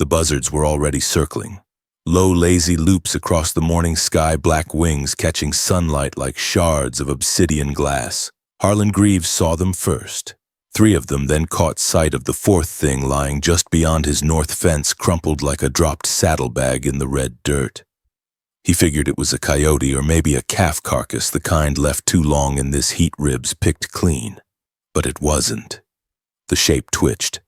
The buzzards were already circling. Low, lazy loops across the morning sky, black wings catching sunlight like shards of obsidian glass. Harlan Greaves saw them first. 3 of them then caught sight of the 4th thing lying just beyond his north fence, crumpled like a dropped saddlebag in the red dirt. He figured it was a coyote or maybe a calf carcass, the kind left too long in this heat, ribs picked clean. But it wasn't. The shape twitched.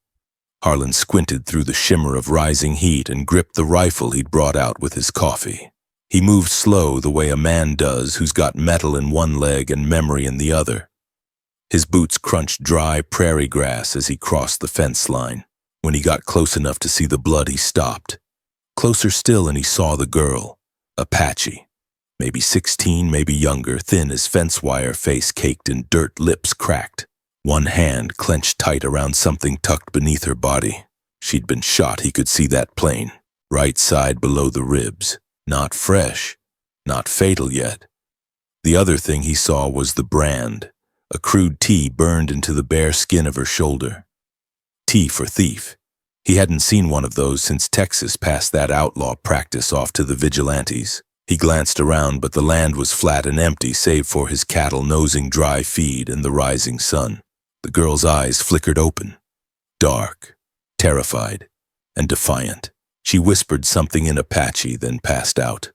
Harlan squinted through the shimmer of rising heat and gripped the rifle he'd brought out with his coffee. He moved slow, the way a man does who's got metal in one leg and memory in the other. His boots crunched dry prairie grass as he crossed the fence line. When he got close enough to see the blood, he stopped. Closer still, and he saw the girl. Apache. Maybe 16, maybe younger, thin as fence wire, face caked in dirt, lips cracked. One hand clenched tight around something tucked beneath her body. She'd been shot, he could see that plain. Right side below the ribs. Not fresh. Not fatal yet. The other thing he saw was the brand. A crude T burned into the bare skin of her shoulder. T for thief. He hadn't seen one of those since Texas passed that outlaw practice off to the vigilantes. He glanced around, but the land was flat and empty save for his cattle nosing dry feed and the rising sun. The girl's eyes flickered open. Dark, terrified, and defiant. She whispered something in Apache, then passed out.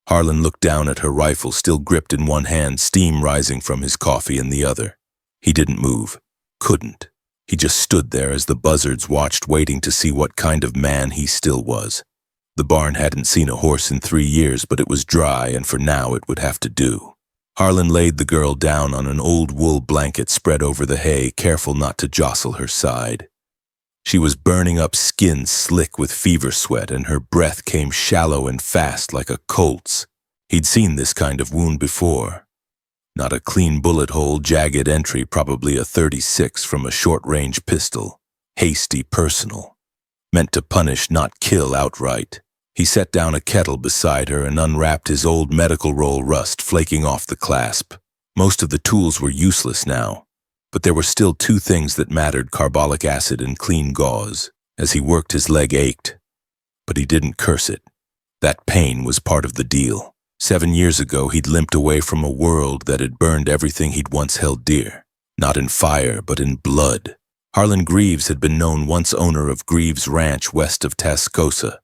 Harlan looked down at her rifle, still gripped in one hand, steam rising from his coffee in the other. He didn't move. Couldn't. He just stood there as the buzzards watched, waiting to see what kind of man he still was. The barn hadn't seen a horse in 3 years, but it was dry, and for now it would have to do. Harlan laid the girl down on an old wool blanket spread over the hay, careful not to jostle her side. She was burning up, skin slick with fever sweat, and her breath came shallow and fast like a colt's. He'd seen this kind of wound before. Not a clean bullet hole, jagged entry, probably a .36 from a short-range pistol. Hasty, personal. Meant to punish, not kill outright. He set down a kettle beside her and unwrapped his old medical roll, rust flaking off the clasp. Most of the tools were useless now, but there were still 2 things that mattered: carbolic acid and clean gauze. As he worked, his leg ached, but he didn't curse it. That pain was part of the deal. 7 years ago, he'd limped away from a world that had burned everything he'd once held dear. Not in fire, but in blood. Harlan Greaves had been known, once owner of Greaves Ranch west of Tascosa.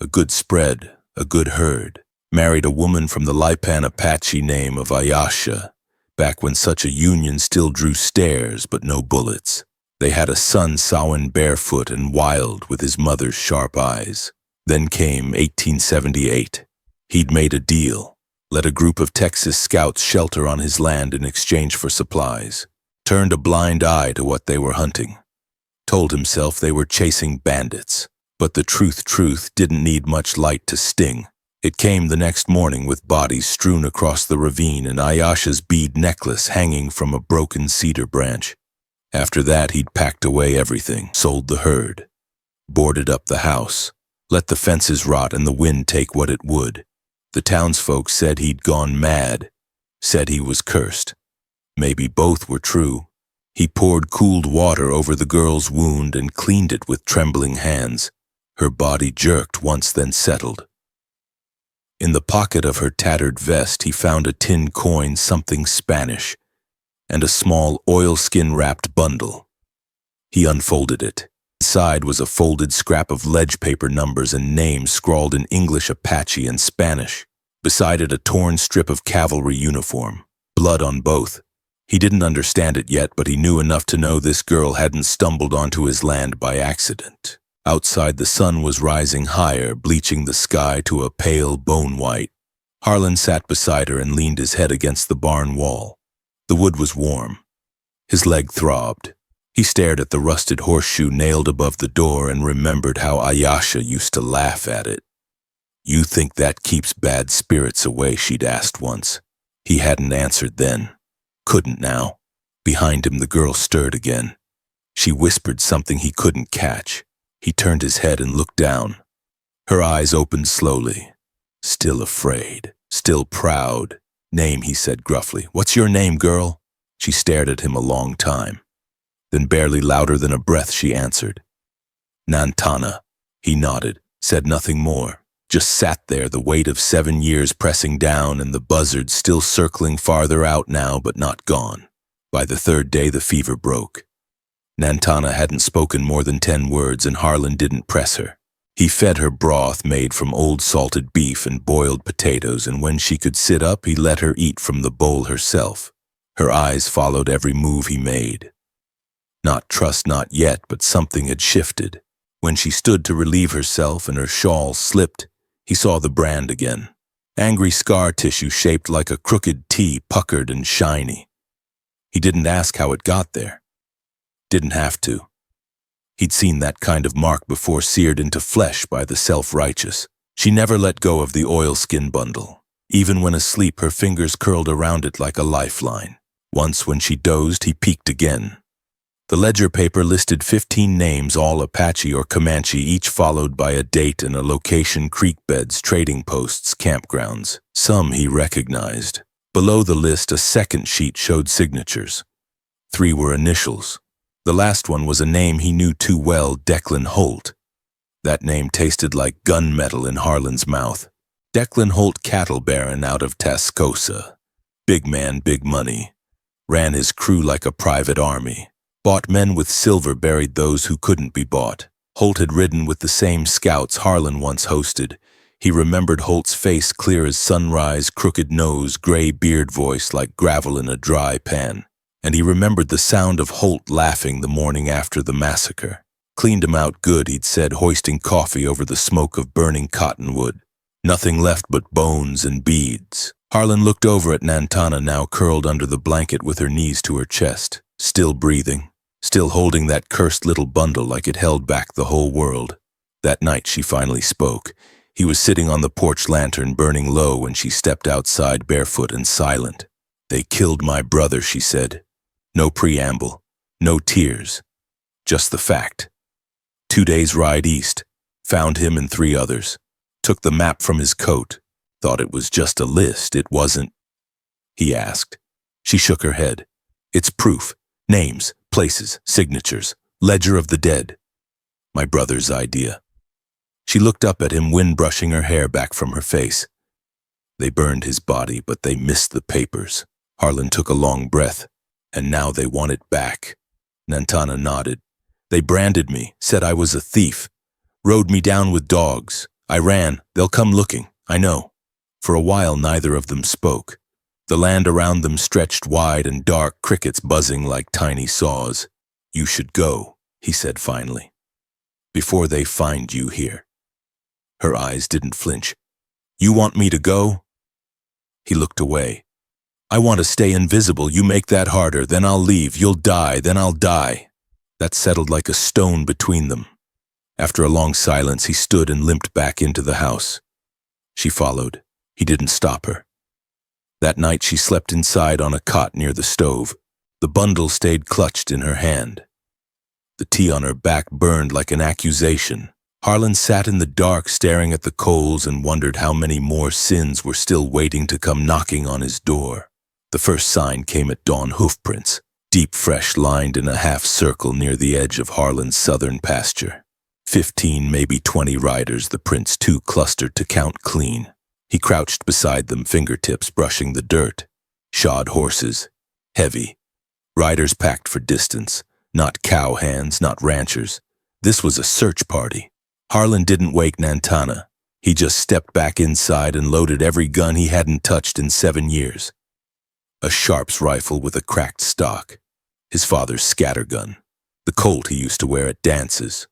A good spread, a good herd. Married a woman from the Lipan Apache name of Ayasha, back when such a union still drew stares but no bullets. They had a son, Samhain, barefoot and wild with his mother's sharp eyes. Then came 1878. He'd made a deal, let a group of Texas scouts shelter on his land in exchange for supplies, turned a blind eye to what they were hunting, told himself they were chasing bandits. But the truth didn't need much light to sting. It came the next morning with bodies strewn across the ravine and Ayasha's bead necklace hanging from a broken cedar branch. After that, he'd packed away everything, sold the herd, boarded up the house, let the fences rot and the wind take what it would. The townsfolk said he'd gone mad, said he was cursed. Maybe both were true. He poured cooled water over the girl's wound and cleaned it with trembling hands. Her body jerked once, then settled. In the pocket of her tattered vest, he found a tin coin, something Spanish, and a small oilskin-wrapped bundle. He unfolded it. Inside was a folded scrap of ledge paper, numbers and names scrawled in English, Apache, and Spanish. Beside it, a torn strip of cavalry uniform. Blood on both. He didn't understand it yet, but he knew enough to know this girl hadn't stumbled onto his land by accident. Outside, the sun was rising higher, bleaching the sky to a pale bone white. Harlan sat beside her and leaned his head against the barn wall. The wood was warm. His leg throbbed. He stared at the rusted horseshoe nailed above the door and remembered how Ayasha used to laugh at it. "You think that keeps bad spirits away?" she'd asked once. He hadn't answered then. Couldn't now. Behind him, the girl stirred again. She whispered something he couldn't catch. He turned his head and looked down. Her eyes opened slowly. Still afraid, still proud. "Name," he said gruffly. "What's your name, girl?" She stared at him a long time. Then, barely louder than a breath, she answered, "Nantana." He nodded, said nothing more, just sat there, the weight of 7 years pressing down and the buzzard still circling farther out now but not gone. By the third day the fever broke. Nantana hadn't spoken more than 10 words and Harlan didn't press her. He fed her broth made from old salted beef and boiled potatoes, and when she could sit up he let her eat from the bowl herself. Her eyes followed every move he made. Not trust, not yet, but something had shifted. When she stood to relieve herself and her shawl slipped, he saw the brand again. Angry scar tissue shaped like a crooked T, puckered and shiny. He didn't ask how it got there. Didn't have to. He'd seen that kind of mark before, seared into flesh by the self-righteous. She never let go of the oilskin bundle. Even when asleep, her fingers curled around it like a lifeline. Once when she dozed, he peeked again. The ledger paper listed 15 names, all Apache or Comanche, each followed by a date and a location: creek beds, trading posts, campgrounds. Some he recognized. Below the list, a second sheet showed signatures. 3 were initials. The last one was a name he knew too well: Declan Holt. That name tasted like gunmetal in Harlan's mouth. Declan Holt, cattle baron out of Tascosa. Big man, big money. Ran his crew like a private army. Bought men with silver, buried those who couldn't be bought. Holt had ridden with the same scouts Harlan once hosted. He remembered Holt's face clear as sunrise, crooked nose, gray beard, voice like gravel in a dry pan. And he remembered the sound of Holt laughing the morning after the massacre. Cleaned him out good, he'd said, hoisting coffee over the smoke of burning cottonwood. Nothing left but bones and beads. Harlan looked over at Nantana, now curled under the blanket with her knees to her chest, still breathing, still holding that cursed little bundle like it held back the whole world. That night she finally spoke. He was sitting on the porch lantern burning low when she stepped outside, barefoot and silent. "They killed my brother," she said. No preamble, no tears, just the fact. 2 days' ride east, found him and 3 others. Took the map from his coat, thought it was just a list. It wasn't. He asked. She shook her head. "It's proof, names, places, signatures, ledger of the dead. My brother's idea." She looked up at him, wind brushing her hair back from her face. "They burned his body, but they missed the papers." Harlan took a long breath. "And now they want it back." Nantana nodded. "They branded me, said I was a thief. Rode me down with dogs. I ran. They'll come looking, I know." For a while neither of them spoke. The land around them stretched wide and dark, crickets buzzing like tiny saws. "You should go," he said finally, "before they find you here." Her eyes didn't flinch. "You want me to go?" He looked away. "I want to stay invisible. You make that harder, then I'll leave. You'll die, then I'll die." That settled like a stone between them. After a long silence, he stood and limped back into the house. She followed. He didn't stop her. That night she slept inside on a cot near the stove. The bundle stayed clutched in her hand. The tea on her back burned like an accusation. Harlan sat in the dark staring at the coals and wondered how many more sins were still waiting to come knocking on his door. The first sign came at dawn: hoofprints, deep fresh, lined in a half circle near the edge of Harlan's southern pasture. 15, maybe 20 riders, the prints too clustered to count clean. He crouched beside them, fingertips brushing the dirt. Shod horses, heavy. Riders packed for distance, not cow hands, not ranchers. This was a search party. Harlan didn't wake Nantana. He just stepped back inside and loaded every gun he hadn't touched in 7 years. A Sharps rifle with a cracked stock. His father's scattergun. The Colt he used to wear at dances.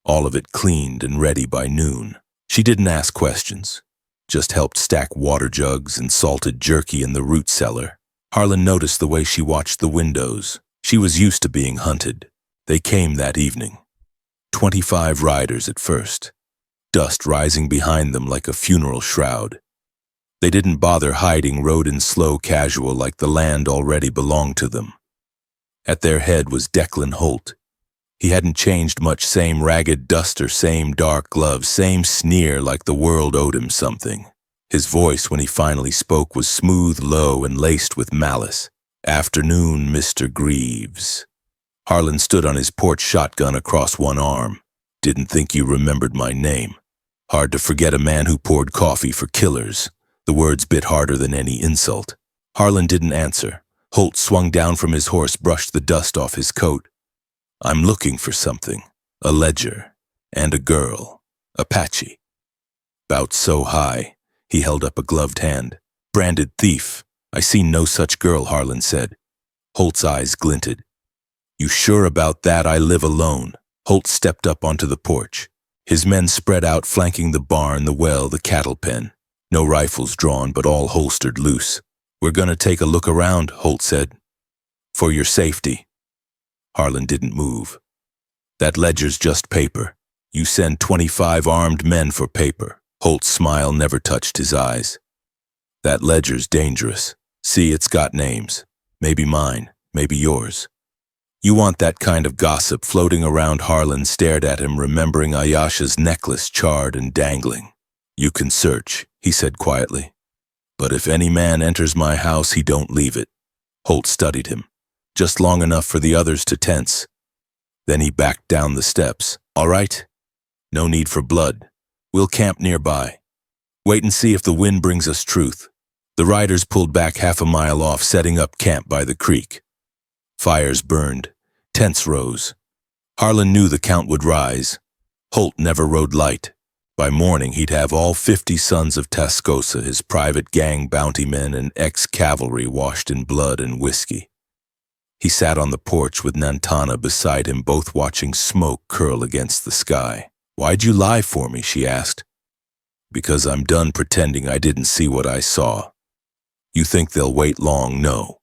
All of it cleaned and ready by noon. She didn't ask questions. Just helped stack water jugs and salted jerky in the root cellar. Harlan noticed the way she watched the windows. She was used to being hunted. They came that evening. 25 riders at first. Dust rising behind them like a funeral shroud. They didn't bother hiding, rode in slow casual like the land already belonged to them. At their head was Declan Holt. He hadn't changed much, same ragged duster, same dark gloves, same sneer like the world owed him something. His voice, when he finally spoke, was smooth, low, and laced with malice. "Afternoon, Mr. Greaves." Harlan stood on his porch, shotgun across one arm. Didn't think you remembered my name. Hard to forget a man who poured coffee for killers. The words bit harder than any insult. Harlan didn't answer. Holt swung down from his horse, brushed the dust off his coat. I'm looking for something. A ledger. And a girl. Apache. Bout so high. He held up a gloved hand. Branded thief. I seen no such girl, Harlan said. Holt's eyes glinted. You sure about that? I live alone. Holt stepped up onto the porch. His men spread out, flanking the barn, the well, the cattle pen. No rifles drawn, but all holstered loose. We're gonna take a look around, Holt said. For your safety. Harlan didn't move. That ledger's just paper. You send 25 armed men for paper. Holt's smile never touched his eyes. That ledger's dangerous. See, it's got names. Maybe mine, maybe yours. You want that kind of gossip floating around? Harlan stared at him, remembering Ayasha's necklace charred and dangling. You can search, he said quietly. But if any man enters my house, he don't leave it. Holt studied him, just long enough for the others to tense. Then he backed down the steps. All right? No need for blood. We'll camp nearby. Wait and see if the wind brings us truth. The riders pulled back half a mile off, setting up camp by the creek. Fires burned. Tents rose. Harlan knew the count would rise. Holt never rode light. By morning, he'd have all 50 sons of Tascosa, his private gang bounty men and ex-cavalry washed in blood and whiskey. He sat on the porch with Nantana beside him, both watching smoke curl against the sky. Why'd you lie for me? She asked. Because I'm done pretending I didn't see what I saw. You think they'll wait long? No.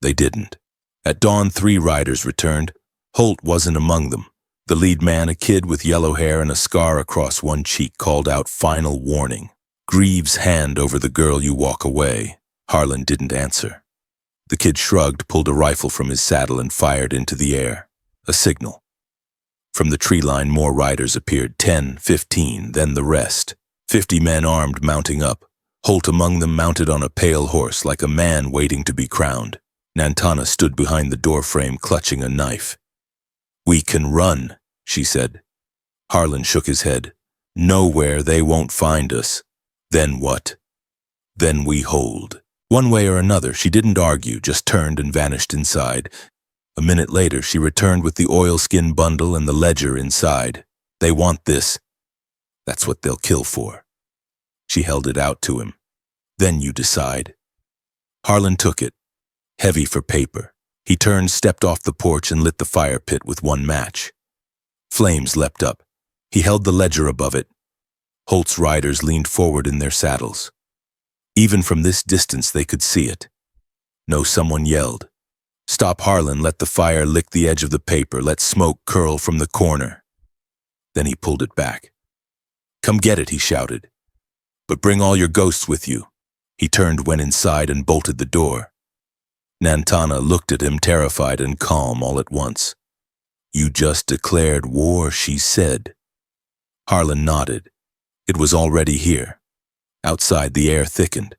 They didn't. At dawn, 3 riders returned. Holt wasn't among them. The lead man, a kid with yellow hair and a scar across one cheek, called out final warning. Greaves' hand over the girl, you walk away. Harlan didn't answer. The kid shrugged, pulled a rifle from his saddle and fired into the air. A signal. From the tree line, more riders appeared, 10, 15, then the rest. 50 men armed, mounting up. Holt among them, mounted on a pale horse, like a man waiting to be crowned. Nantana stood behind the doorframe, clutching a knife. We can run, she said. Harlan shook his head. Nowhere, they won't find us. Then what? Then we hold. One way or another, she didn't argue, just turned and vanished inside. A minute later, she returned with the oilskin bundle and the ledger inside. They want this. That's what they'll kill for. She held it out to him. Then you decide. Harlan took it. Heavy for paper. He turned, stepped off the porch, and lit the fire pit with one match. Flames leapt up. He held the ledger above it. Holt's riders leaned forward in their saddles. Even from this distance, they could see it. No, someone yelled. Stop, Harlan, let the fire lick the edge of the paper, let smoke curl from the corner. Then he pulled it back. Come get it, he shouted. But bring all your ghosts with you. He turned, went inside, and bolted the door. Nantana looked at him, terrified and calm all at once. You just declared war, she said. Harlan nodded. It was already here. Outside, the air thickened.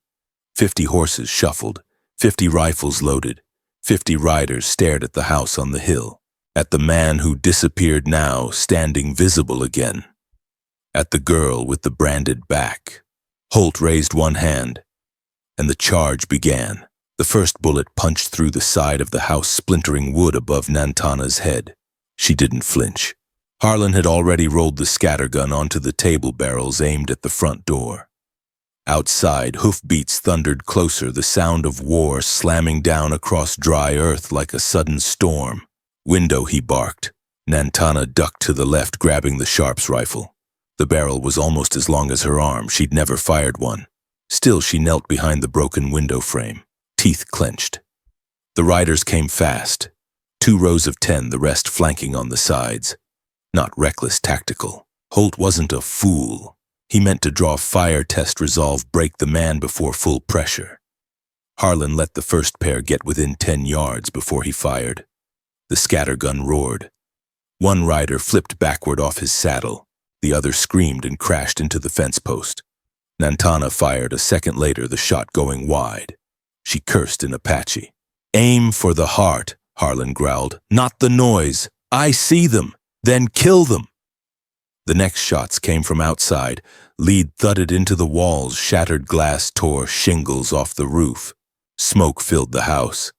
50 horses shuffled, 50 rifles loaded. 50 riders stared at the house on the hill, at the man who disappeared now, standing visible again, at the girl with the branded back. Holt raised one hand, and the charge began. The first bullet punched through the side of the house, splintering wood above Nantana's head. She didn't flinch. Harlan had already rolled the scattergun onto the table barrels aimed at the front door. Outside, hoofbeats thundered closer, the sound of war slamming down across dry earth like a sudden storm. Window, he barked. Nantana ducked to the left, grabbing the Sharp's rifle. The barrel was almost as long as her arm. She'd never fired one. Still, she knelt behind the broken window frame, teeth clenched. The riders came fast. 2 rows of 10, the rest flanking on the sides. Not reckless, tactical. Holt wasn't a fool. He meant to draw fire, test resolve, break the man before full pressure. Harlan let the first pair get within 10 yards before he fired. The scattergun roared. One rider flipped backward off his saddle. The other screamed and crashed into the fence post. Nantana fired a second later, the shot going wide. She cursed in Apache. Aim for the heart, Harlan growled. Not the noise. I see them. Then kill them. The next shots came from outside. Lead thudded into the walls, shattered glass tore shingles off the roof. Smoke filled the house.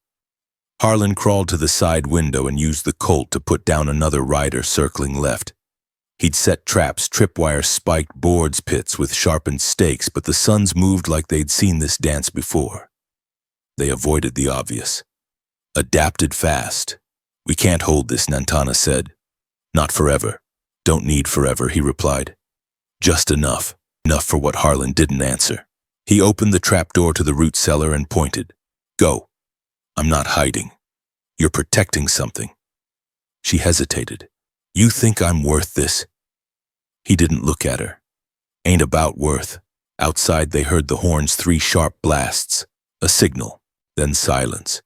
Harlan crawled to the side window and used the Colt to put down another rider circling left. He'd set traps, tripwire spiked boards pits with sharpened stakes, but the sons moved like they'd seen this dance before. They avoided the obvious. Adapted fast. "We can't hold this," Nantana said. "Not forever." "Don't need forever," he replied. "Just enough. Enough for what." Harlan didn't answer. He opened the trapdoor to the root cellar and pointed. "Go." "I'm not hiding. You're protecting something." She hesitated. "You think I'm worth this?" He didn't look at her. "Ain't about worth." Outside they heard the horn's 3 sharp blasts. A signal, then silence.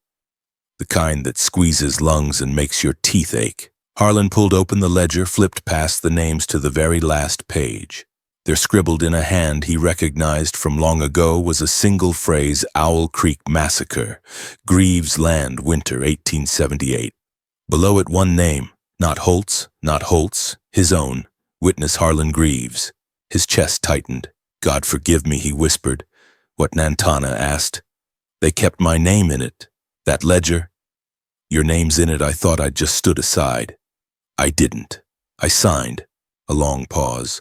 The kind that squeezes lungs and makes your teeth ache. Harlan pulled open the ledger, flipped past the names to the very last page. There, scribbled in a hand he recognized from long ago, was a single phrase: Owl Creek Massacre, Greaves Land, Winter 1878. Below it one name, not Holtz, his own, witness Harlan Greaves. His chest tightened. "God forgive me," he whispered. "What?" Nantana asked. "They kept my name in it. That ledger?" "Your name's in it. I thought I'd just stood aside." "I didn't. I signed." A long pause.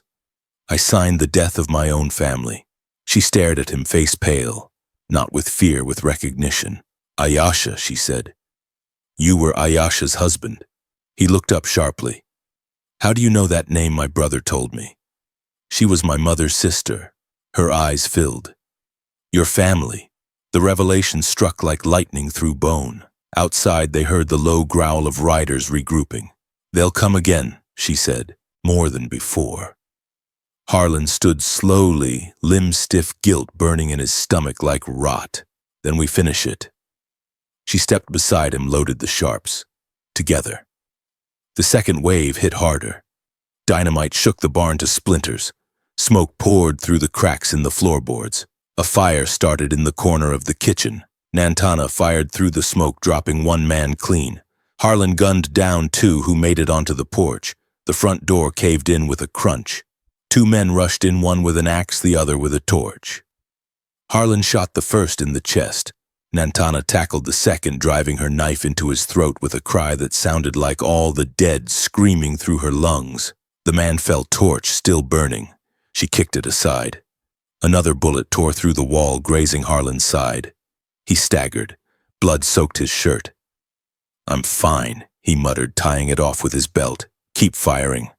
"I signed the death of my own family." She stared at him, face pale, not with fear, with recognition. "Ayasha," she said. "You were Ayasha's husband." He looked up sharply. "How do you know that name?" "My brother told me." "She was my mother's sister." Her eyes filled. "Your family." The revelation struck like lightning through bone. Outside they heard the low growl of riders regrouping. "They'll come again," she said, "more than before." Harlan stood slowly, limb-stiff guilt burning in his stomach like rot. "Then we finish it." She stepped beside him, loaded the sharps. Together. The second wave hit harder. Dynamite shook the barn to splinters. Smoke poured through the cracks in the floorboards. A fire started in the corner of the kitchen. Nantana fired through the smoke, dropping one man clean. Harlan gunned down 2 who made it onto the porch. The front door caved in with a crunch. 2 men rushed in, one with an axe, the other with a torch. Harlan shot the first in the chest. Nantana tackled the second, driving her knife into his throat with a cry that sounded like all the dead screaming through her lungs. The man fell, torch still burning. She kicked it aside. Another bullet tore through the wall, grazing Harlan's side. He staggered. Blood soaked his shirt. "I'm fine," he muttered, tying it off with his belt. "Keep firing."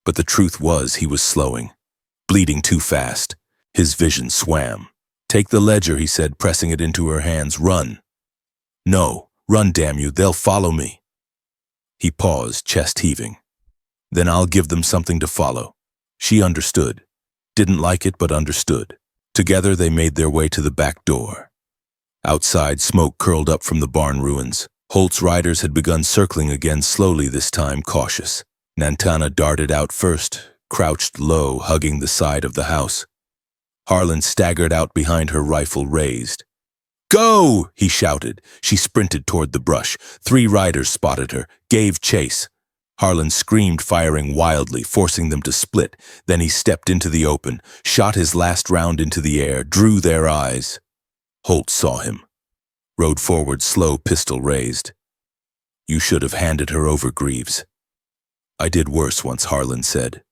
But the truth was he was slowing. Bleeding too fast. His vision swam. "Take the ledger," he said, pressing it into her hands. "Run." "No, run, damn you. They'll follow me." He paused, chest heaving. "Then I'll give them something to follow." She understood. Didn't like it, but understood. Together they made their way to the back door. Outside, smoke curled up from the barn ruins. Holt's riders had begun circling again, slowly this time, cautious. Nantana darted out first, crouched low, hugging the side of the house. Harlan staggered out behind her, rifle raised. "Go!" he shouted. She sprinted toward the brush. 3 riders spotted her, gave chase. Harlan screamed, firing wildly, forcing them to split. Then he stepped into the open, shot his last round into the air, drew their eyes. Holt saw him. Rode forward, slow, pistol raised. "You should have handed her over, Greaves." "I did worse once," Harlan said.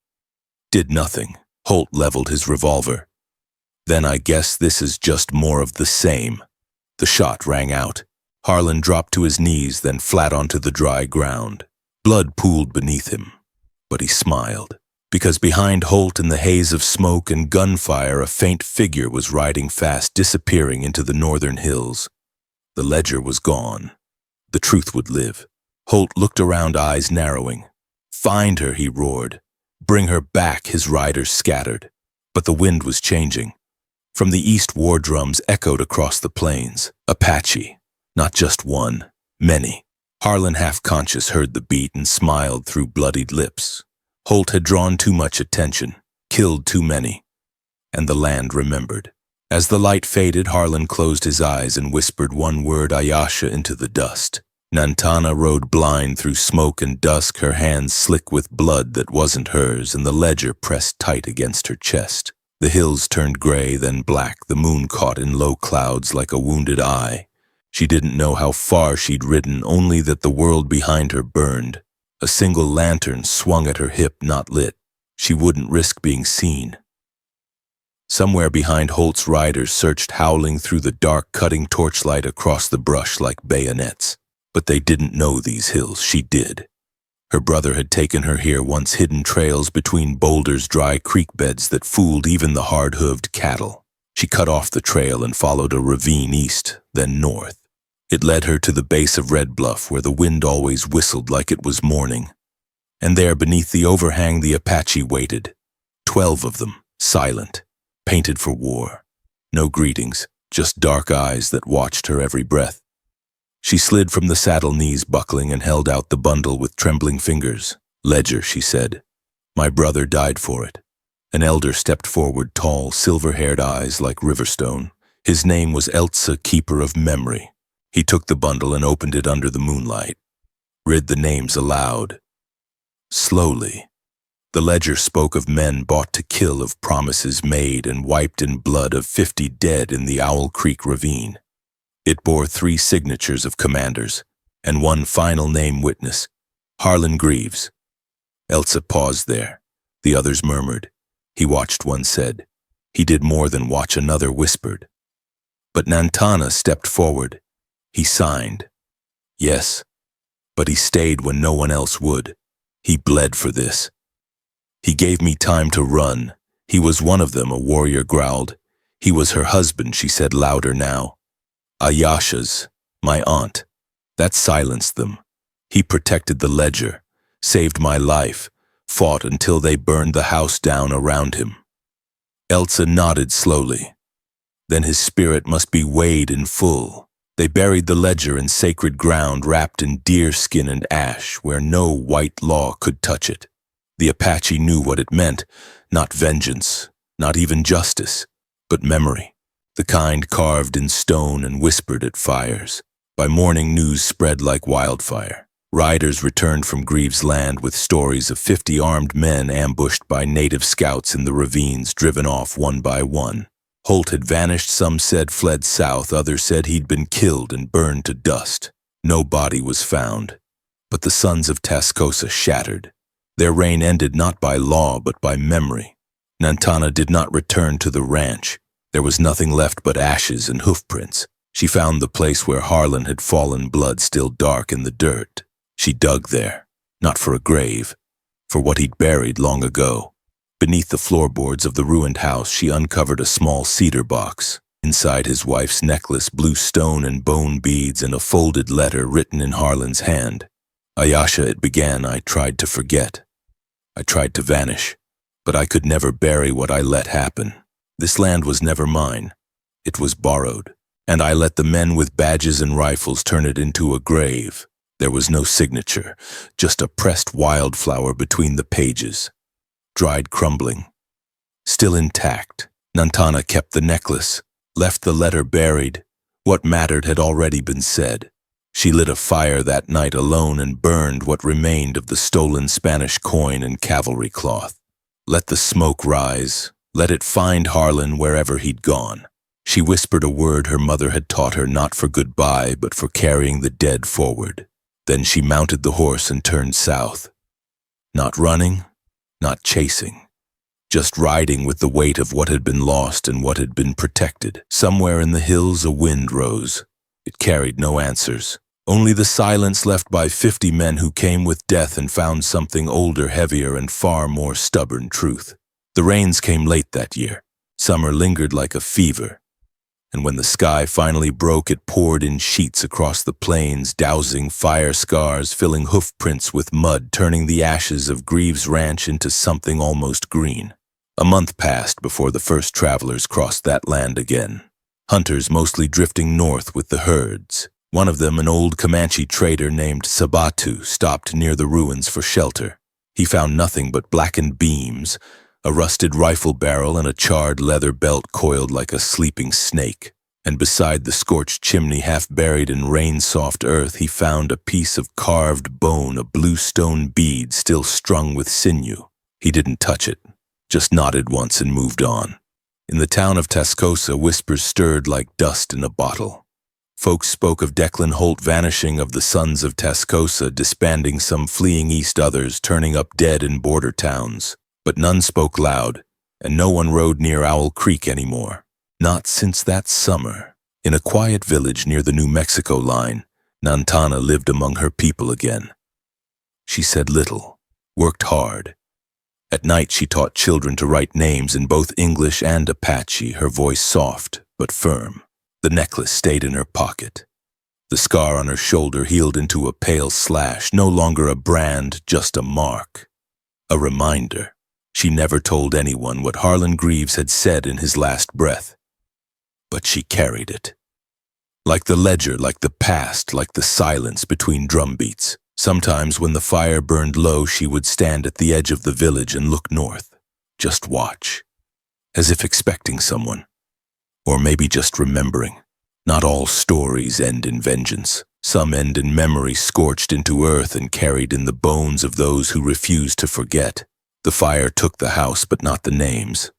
"Did nothing." Holt leveled his revolver. "Then I guess this is just more of the same." The shot rang out. Harlan dropped to his knees, then flat onto the dry ground. Blood pooled beneath him, but he smiled, because behind Holt, in the haze of smoke and gunfire, a faint figure was riding fast, disappearing into the northern hills. The ledger was gone. The truth would live. Holt looked around, eyes narrowing. "Find her," he roared. "Bring her back," his riders scattered. But the wind was changing. From the east, war drums echoed across the plains. Apache. Not just one. Many. Harlan, half-conscious, heard the beat and smiled through bloodied lips. Holt had drawn too much attention, killed too many. And the land remembered. As the light faded, Harlan closed his eyes and whispered one word, Ayasha, into the dust. Nantana rode blind through smoke and dusk, her hands slick with blood that wasn't hers, and the ledger pressed tight against her chest. The hills turned gray, then black, the moon caught in low clouds like a wounded eye. She didn't know how far she'd ridden, only that the world behind her burned. A single lantern swung at her hip, not lit. She wouldn't risk being seen. Somewhere behind, Holt's riders searched, howling through the dark, cutting torchlight across the brush like bayonets. But they didn't know these hills. She did. Her brother had taken her here, once hidden trails between boulders, dry creek beds that fooled even the hard-hooved cattle. She cut off the trail and followed a ravine east, then north. It led her to the base of Red Bluff, where the wind always whistled like it was morning. And there, beneath the overhang, the Apache waited. 12 of them, silent, painted for war. No greetings, just dark eyes that watched her every breath. She slid from the saddle, knees buckling, and held out the bundle with trembling fingers. "Ledger," she said. "My brother died for it." An elder stepped forward, tall, silver-haired eyes like riverstone. His name was Eltsa, Keeper of Memory. He took the bundle and opened it under the moonlight. Read the names aloud. Slowly. The ledger spoke of men bought to kill, of promises made and wiped in blood, of 50 dead in the Owl Creek ravine. It bore 3 signatures of commanders, and one final name witness, Harlan Greaves. Elsa paused there. The others murmured. He watched, one said. He did more than watch, another whispered. But Nantana stepped forward. He signed. Yes, but he stayed when no one else would. He bled for this. He gave me time to run. He was one of them, a warrior growled. He was her husband, she said louder now. Ayasha's, my aunt. That silenced them. He protected the ledger, saved my life, fought until they burned the house down around him. Elsa nodded slowly. Then his spirit must be weighed in full. They buried the ledger in sacred ground, wrapped in deer skin and ash, where no white law could touch it. The Apache knew what it meant, not vengeance, not even justice, but memory. The kind carved in stone and whispered at fires. By morning, news spread like wildfire. Riders returned from Greaves' land with stories of 50 armed men ambushed by native scouts in the ravines, driven off one by one. Holt had vanished, some said fled south, others said he'd been killed and burned to dust. No body was found. But the sons of Tascosa shattered. Their reign ended not by law but by memory. Nantana did not return to the ranch. There was nothing left but ashes and hoofprints. She found the place where Harlan had fallen, blood still dark in the dirt. She dug there, not for a grave, for what he'd buried long ago. Beneath the floorboards of the ruined house, she uncovered a small cedar box. Inside, his wife's necklace, blue stone and bone beads, and a folded letter written in Harlan's hand. Ayasha, it began, I tried to forget. I tried to vanish, but I could never bury what I let happen. This land was never mine. It was borrowed, and I let the men with badges and rifles turn it into a grave. There was no signature, just a pressed wildflower between the pages. Dried, crumbling. Still intact, Nantana kept the necklace, left the letter buried. What mattered had already been said. She lit a fire that night alone and burned what remained of the stolen Spanish coin and cavalry cloth. Let the smoke rise. Let it find Harlan wherever he'd gone. She whispered a word her mother had taught her, not for goodbye, but for carrying the dead forward. Then she mounted the horse and turned south. Not running, not chasing, just riding with the weight of what had been lost and what had been protected. Somewhere in the hills a wind rose. It carried no answers, only the silence left by 50 men who came with death and found something older, heavier, and far more stubborn truth. The rains came late that year. Summer lingered like a fever. And when the sky finally broke, it poured in sheets across the plains, dousing fire scars, filling hoofprints with mud, turning the ashes of Greaves' ranch into something almost green. A month passed before the first travelers crossed that land again. Hunters mostly drifting north with the herds. One of them, an old Comanche trader named Sabatu, stopped near the ruins for shelter. He found nothing but blackened beams, a rusted rifle barrel, and a charred leather belt coiled like a sleeping snake. And beside the scorched chimney, half buried in rain-soft earth, he found a piece of carved bone, a blue stone bead still strung with sinew. He didn't touch it, just nodded once and moved on. In the town of Tascosa, whispers stirred like dust in a bottle. Folks spoke of Declan Holt vanishing, of the sons of Tascosa disbanding, some fleeing east, others turning up dead in border towns. But none spoke loud, and no one rode near Owl Creek anymore. Not since that summer. In a quiet village near the New Mexico line, Nantana lived among her people again. She said little, worked hard. At night she taught children to write names in both English and Apache, her voice soft but firm. The necklace stayed in her pocket. The scar on her shoulder healed into a pale slash, no longer a brand, just a mark. A reminder. She never told anyone what Harlan Greaves had said in his last breath. But she carried it. Like the ledger, like the past, like the silence between drum beats. Sometimes when the fire burned low, she would stand at the edge of the village and look north. Just watch. As if expecting someone. Or maybe just remembering. Not all stories end in vengeance. Some end in memory scorched into earth and carried in the bones of those who refuse to forget. The fire took the house, but not the names.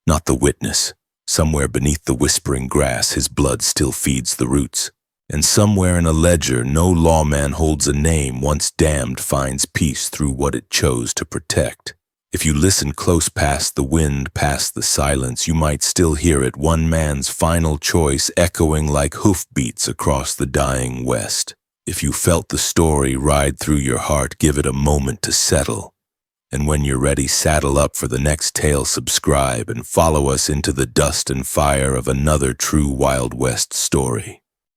Not the witness. Somewhere beneath the whispering grass, his blood still feeds the roots. And somewhere in a ledger, no lawman holds a name once damned finds peace through what it chose to protect. If you listen close past the wind, past the silence, you might still hear it, one man's final choice echoing like hoofbeats across the dying west. If you felt the story ride through your heart, give it a moment to settle. And when you're ready, saddle up for the next tale, subscribe, and follow us into the dust and fire of another true Wild West story.